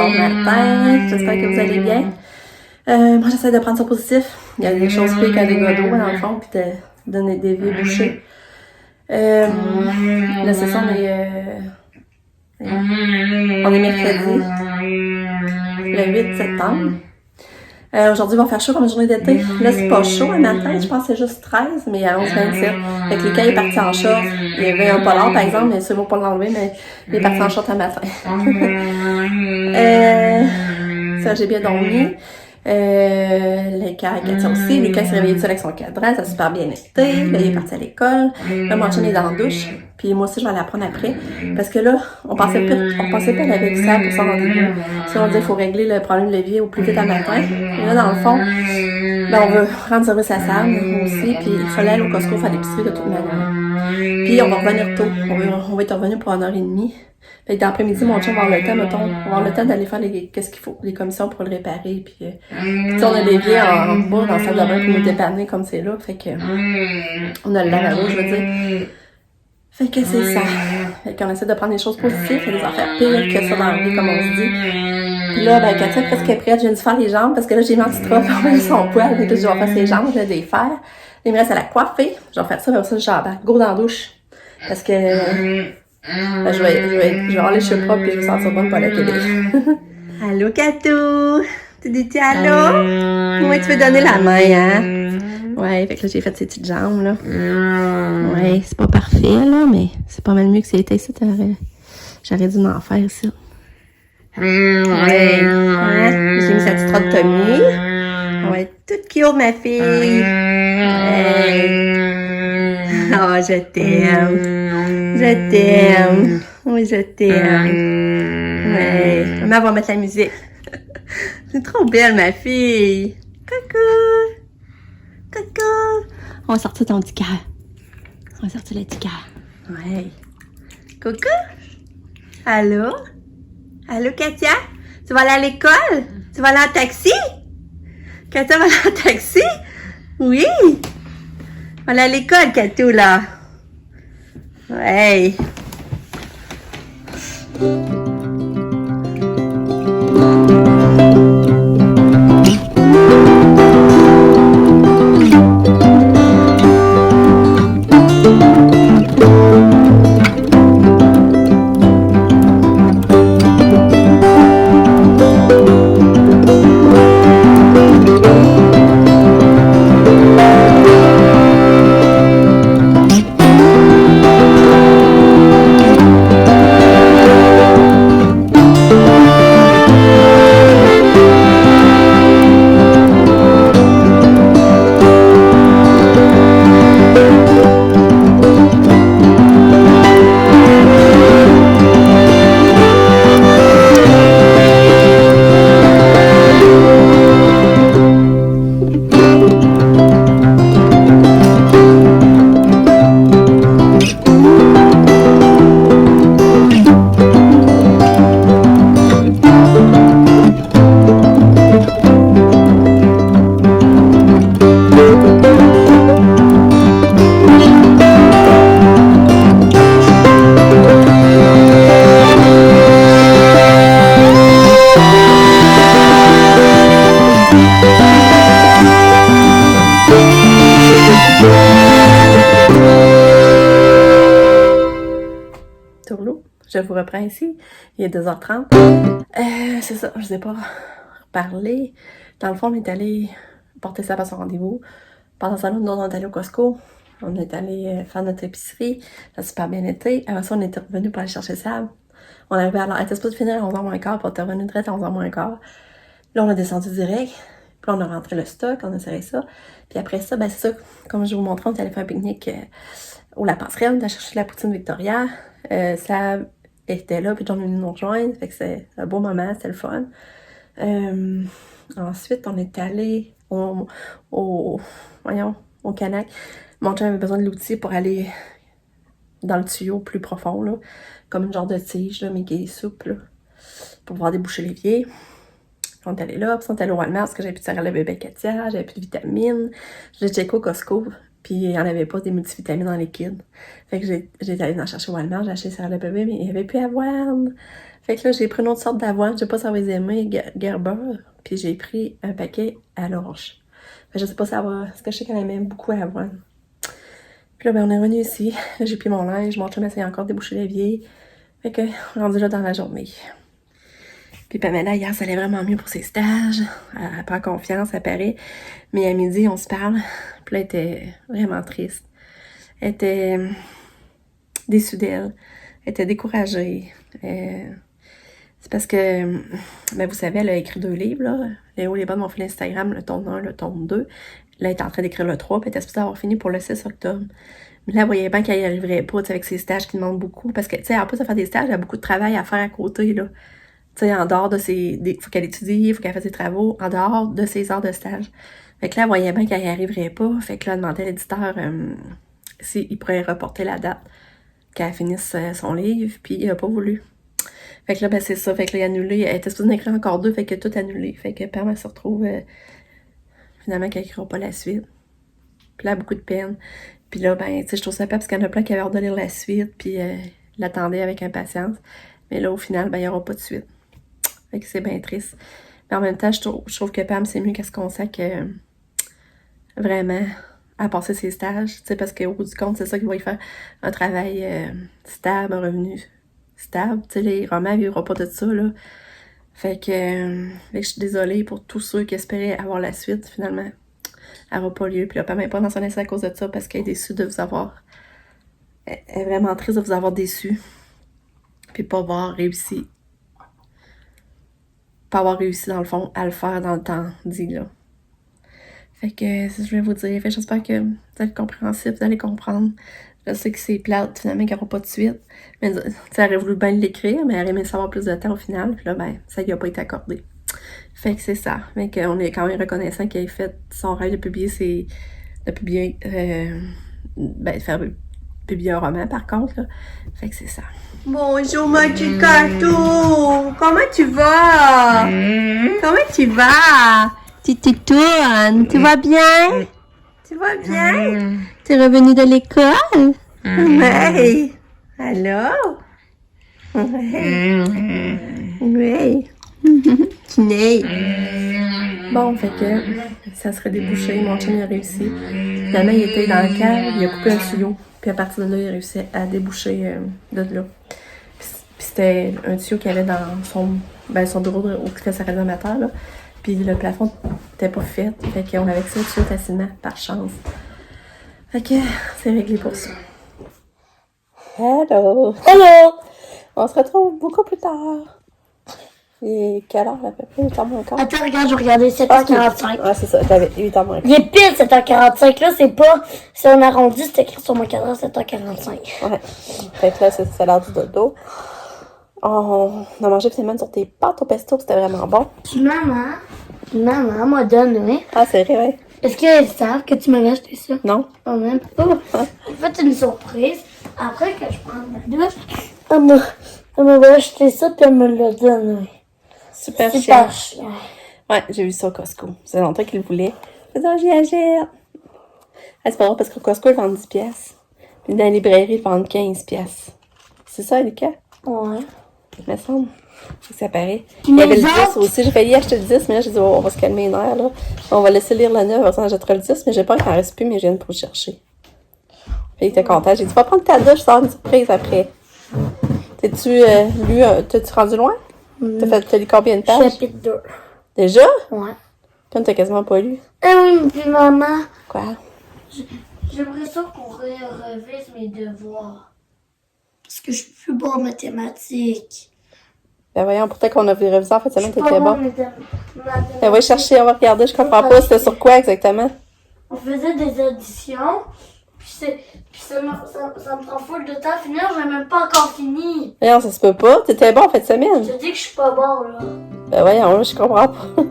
bon matin, j'espère que vous allez bien. Moi, j'essaie de prendre ça positif. Il y a des choses pires qu'à des godots, dans le fond, puis de donner des vies bouchées. Là, c'est ça, on est mercredi, le 8 septembre. Aujourd'hui, il va faire chaud comme journée d'été. Là, c'est pas chaud un matin, je pense que c'est juste 13, mais à 11-27. Fait que les cas est parti en short. Il y avait un polar, par exemple, mais c'est bon pas l'enlever, mais il est parti en short un matin. Ça, j'ai bien dormi. Lucas aussi. Lucas s'est réveillé tout seul avec son cadran, ça a super bien été. Là, il est parti à l'école. Là, mon chien est dans la douche. Puis moi aussi, je vais aller apprendre après. Parce que là, on pensait pas aller avec ça pour son rendez-vous. Si on dit qu'il faut régler le problème de levier au plus vite à matin. Et là, dans le fond, on veut rendre service à Sam aussi. Puis il fallait aller au Costco faire l'épicerie de toute manière. Puis on va revenir tôt. On va être revenu pour 1h30. Fait que d'après-midi, mon chien va avoir le temps, mettons, on va avoir le temps d'aller faire qu'est-ce qu'il faut, les commissions pour le réparer, puis on a l'évier en bas dans la salle de bain pour nous dépanner comme c'est là, fait que on a le lavabo, je veux dire. Fait que c'est ça. Fait qu'on essaie de prendre des choses positives, fait des affaires pires que ça dans la vie, comme on se dit. Puis là, Katia est presque prête, je viens de faire les jambes, parce que là, j'ai mis un petit trop dans son poil, et puis je vais faire ses jambes, je vais les faire. Il me reste à la coiffer, je vais faire ça, mais ça, je vais go dans la douche, parce que je vais avoir les cheveux propres et je vais sentir bonne pour la télé. Allô, Katou! Tu dis allô? Moi, tu veux donner la main, hein? Ouais, fait que là, j'ai fait ces petites jambes, là. Ouais, c'est pas parfait, là, mais c'est pas mal mieux que c'était ici. J'aurais dû m'en faire ici. Ouais. J'ai mis sa petite robe Tommy. Ouais, toute cute, ma fille. Ouais. Oh, je t'aime. Je t'aime. Oui, je t'aime. Ouais. Maman va mettre la musique. C'est trop belle, ma fille. Coucou. Coucou. On va sortir ton petit cœur. On va sortir le petit cœur. Ouais. Coucou. Allô? Allô, Katia? Tu vas aller à l'école? Tu vas aller en taxi? Katia va aller en taxi? Oui. On va aller à l'école, Katou, là. Ouais. Je vous reprends ici. Il est 2h30. C'est ça, je ne vous ai pas reparlé. Dans le fond, on est allé porter ça à son rendez-vous. Pendant ça, nous, on est allé au Costco. On est allé faire notre épicerie. Ça a super bien été. Avant ça, on était revenu pour aller chercher Sam. On arrivait à l'heure. Elle était supposée finir à 11h moins quart, puis on était revenu direct à 11h moins quart. Là, on a descendu direct. Puis là, on a rentré le stock, on a serré ça. Puis après ça, ben c'est ça, comme je vous montrais, on est allé faire un pique-nique au La Passerelle. On a cherché la poutine Victoria. Ça était là, puis John est venu nous rejoindre. Fait que c'est un beau moment, c'était le fun. Ensuite, on est allé au Canac. Mon chum avait besoin de l'outil pour aller dans le tuyau plus profond, là, comme une genre de tige, là, mais qui est souple, là, pour pouvoir déboucher l'évier. On est allé là, puis on est allé au Walmart parce que j'avais plus de céréales de bébé Katia, j'avais plus de vitamines. J'ai checké au Costco, puis il n'y en avait pas des multivitamines en liquide. Fait que j'ai allé en chercher au Walmart, j'ai acheté des céréales de bébé, mais il n'y avait plus à voir. Fait que là, j'ai pris une autre sorte d'avoine, je sais pas si ça va les aimer, Gerber, puis j'ai pris un paquet à l'orange. Fait que je sais pas si ça va, parce que je sais qu'elle aimait beaucoup l'avoine. Puis là, ben, on est revenu ici, là, j'ai pris mon linge, mon chum essaye encore de déboucher l'évier. Fait que, rendu là dans la journée. Puis Pamela, hier, ça allait vraiment mieux pour ses stages. Elle prend confiance, elle paraît. Mais à midi, on se parle. Puis là, elle était vraiment triste. Elle était déçue d'elle. Elle était découragée. C'est parce que, ben vous savez, elle a écrit 2 livres, là. Les hauts et les bas de mon fil Instagram, le tome 1, le tome 2. Là, elle est en train d'écrire le 3, puis elle était supposée avoir fini pour le 6 octobre. Mais là, elle voyait bien qu'elle n'y arriverait pas, avec ses stages qui demandent beaucoup. Parce que, tu sais, en plus de faire des stages, elle a beaucoup de travail à faire à côté, là. Tu sais, en dehors de ses... faut qu'elle étudie, faut qu'elle fasse ses travaux, en dehors de ses heures de stage. Fait que là, elle voyait bien qu'elle n'y arriverait pas. Fait que là, elle demandait à l'éditeur s'il pourrait reporter la date qu'elle finisse son livre, puis il a pas voulu. Fait que là, ben c'est ça. Fait que là, il a annulé. Elle était supposée en écrire encore 2, fait que tout annulé. Fait que Pam, elle se retrouve finalement qu'elle n'écrira pas la suite. Puis là, elle a beaucoup de peine. Puis là, ben, tu sais, je trouve ça pas parce qu'il y en a plein qui avaient hâte de lire la suite, puis l'attendaient avec impatience. Mais là, au final, ben, il n'y aura pas de suite. Fait que c'est bien triste. Mais en même temps, je trouve que Pam, c'est mieux qu'elle se consacre vraiment à passer ses stages. Tu sais, parce qu'au bout du compte, c'est ça qui va y faire un travail stable, un revenu stable. Tu sais, les romans ne vivront pas de ça, là. Fait que je suis désolée pour tous ceux qui espéraient avoir la suite, finalement. Elle n'aura pas lieu. Puis là, Pam n'est pas dans son essai à cause de ça, parce qu'elle est déçue de vous avoir... Elle est vraiment triste de vous avoir déçu. Puis pas avoir réussi. Pas avoir réussi, dans le fond, à le faire dans le temps dit, là. Fait que, c'est ce que je vais vous dire. Fait que j'espère que vous allez être compréhensif, vous allez comprendre. Je sais que c'est plate, finalement, qu'il n'y aura pas de suite. Mais, tu sais, elle aurait voulu bien l'écrire, mais elle aurait aimé savoir plus de temps au final. Puis là, ben, ça lui a pas été accordé. Fait que c'est ça. Fait qu'on est quand même reconnaissant qu'il ait fait son rêve de publier de publier... de faire publier un roman, par contre, là. Fait que c'est ça. Bonjour, mon petit cadeau! Comment tu vas? Comment tu vas? Tu tournes, tu vas bien? Tu vas bien? Tu es revenu de l'école? Oui. Allô? Oui. Tu nais. Bon, fait que ça serait débouché. Mon chien a réussi. Finalement, il était dans le cave, il a coupé un tuyau. Puis à partir de là, il a réussi à déboucher de là. Puis c'était un tuyau qu'il avait dans son bureau où il fait sa radio amateur, là. Puis le plafond n'était pas fait. Fait qu'on avait accès au tuyau facilement, par chance. Fait que c'est réglé pour ça. Hello! Hello! On se retrouve beaucoup plus tard. Il est quelle heure à peu près? 8h moins quart? Attends, regarde, je regardais 7h45. Ah, c'est ça, t'avais 8h moins quart. Il est pile 7h45. Là, c'est pas... Si on arrondit, c'est écrit sur mon cadran 7h45. Ouais. Fait que là, c'est l'heure du dodo. On a mangé finalement sur tes pâtes au pesto, c'était vraiment bon. Puis maman m'a donné. Ah, c'est vrai, ouais. Est-ce qu'elles savent que tu m'avais acheté ça? Non? Oh, même pas. J'ai fait une surprise. Après que je prenne ma douche, elle m'avait acheté ça puis elle me l'a donné. Super cher. Ouais, j'ai vu ça au Costco. C'est longtemps qu'il le voulait. Je dis, j'y achète. Ah, c'est pas vrai parce qu'au Costco, ils vendent 10 piastres. Puis dans la librairie, ils vendent 15 piastres. C'est ça, Lucas? Ouais. Il me semble. Ça paraît. Il y avait le 10 autres... aussi. J'ai failli acheter le 10, mais là, j'ai dit, oh, on va se calmer les nerfs, là. On va laisser lire le 9, on achètera le 10, mais j'ai peur qu'il en reste plus, mais je viens pour le chercher. Puis il était content. J'ai dit, va prendre ta douche, sors une surprise après. T'es-tu t'as-tu rendu loin? T'as lu combien de pages? Chapitre 2. Déjà? Ouais. Comme t'as quasiment pas lu. Eh oui, puis maman. Quoi? J'aimerais ça qu'on révise mes devoirs. Parce que je suis plus bon en mathématiques. Ben voyons, pourtant qu'on a vu réviser en fait, semaine, t'étais pas bon. bon. Ben va chercher, on va regarder, je comprends pas. C'était sur quoi exactement? On faisait des additions. Puis ça me prend full de temps à finir, j'ai même pas encore fini. Voyons, ça se peut pas. T'étais bon en fait, semaine. Je te dis que je suis pas bon là. Ben voyons, je comprends pas.